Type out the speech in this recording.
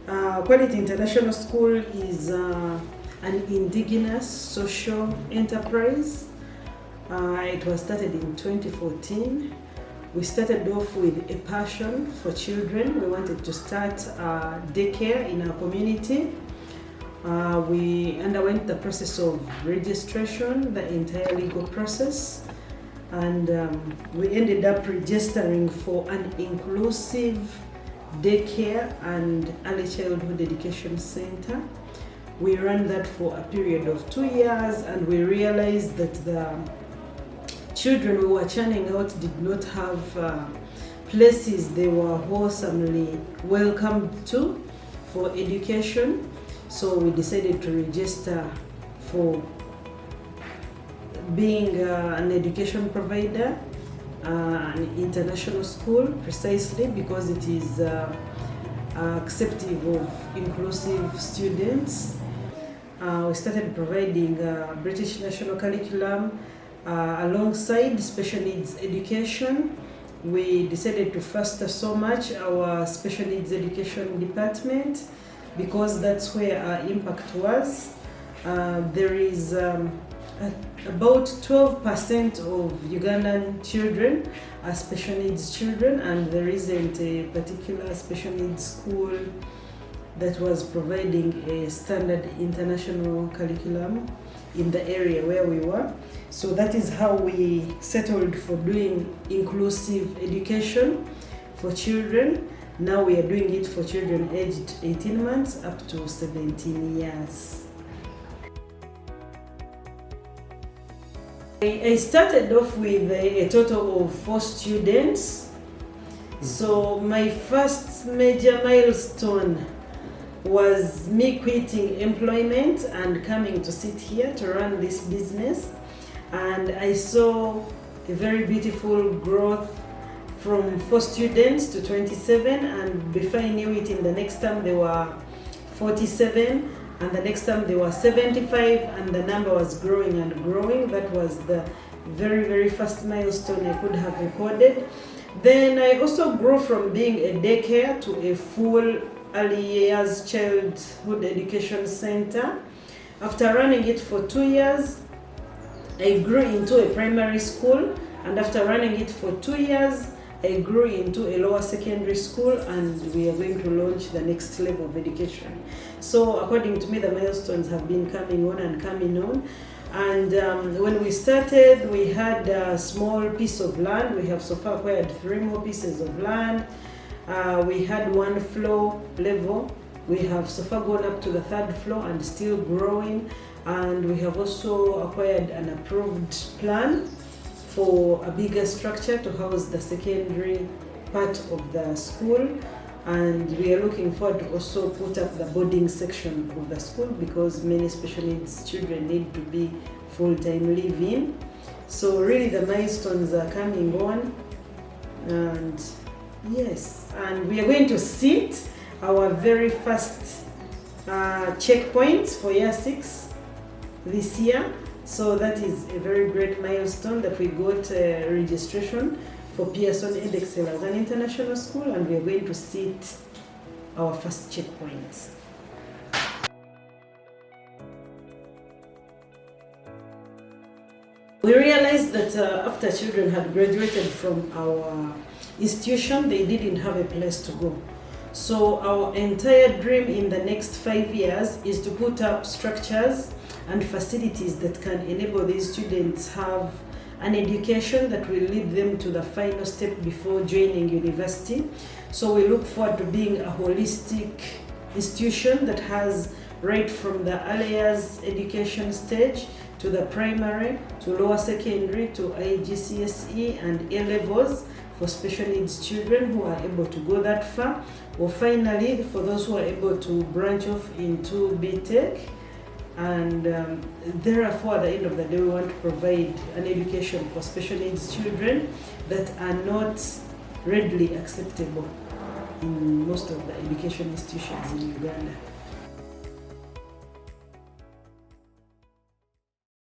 Quality International School is an indigenous social enterprise. It was started in 2014. We started off with a passion for children. We wanted to start daycare in our community. We underwent the process of registration, the entire legal process, and we ended up registering for an inclusive daycare and early childhood education center. We ran that for a period of 2 years, and we realized that the children we were churning out did not have places they were wholesomely welcomed to for education. So we decided to register for being an education provider, an international school, precisely because it is acceptive of inclusive students. We started providing British national curriculum alongside special needs education. We decided to foster so much our special needs education department because that's where our impact was. There is about 12% of Ugandan children are special needs children, and there isn't a particular special needs school that was providing a standard international curriculum in the area where we were. So that is how we settled for doing inclusive education for children. Now we are doing it for children aged 18 months up to 17 years. I started off with a total of 4 students. So my first major milestone was me quitting employment and coming to sit here to run this business. And I saw a very beautiful growth from 4 students to 27, and before I knew it, in the next term there were 47, and the next time there were 75, and the number was growing and growing. That was the very, very first milestone I could have recorded. Then I also grew from being a daycare to a full early years childhood education center. After running it for 2 years, I grew into a primary school, and after running it for 2 years, I grew into a lower secondary school, and we are going to launch the next level of education. So according to me, the milestones have been coming on and coming on. And when we started, we had a small piece of land. We have so far acquired 3 more pieces of land. We had 1 floor level. We have so far gone up to the 3rd floor and still growing. And we have also acquired an approved plan for a bigger structure to house the secondary part of the school, and we are looking forward to also put up the boarding section of the school because many special needs children need to be full-time live-in. So really the milestones are coming on, and yes, and we are going to sit our very first checkpoints for year 6 this year. So that is a very great milestone that we got registration for Pearson Edexcel as an international school, and we are going to sit our first checkpoints. We realized that after children had graduated from our institution, they didn't have a place to go. So our entire dream in the next 5 years is to put up structures and facilities that can enable these students have an education that will lead them to the final step before joining university. So we look forward to being a holistic institution that has right from the early years education stage to the primary, to lower secondary, to IGCSE and A-levels for special needs children who are able to go that far, or finally for those who are able to branch off into BTech. And therefore, at the end of the day, we want to provide an education for special needs children that are not readily acceptable in most of the education institutions in Uganda.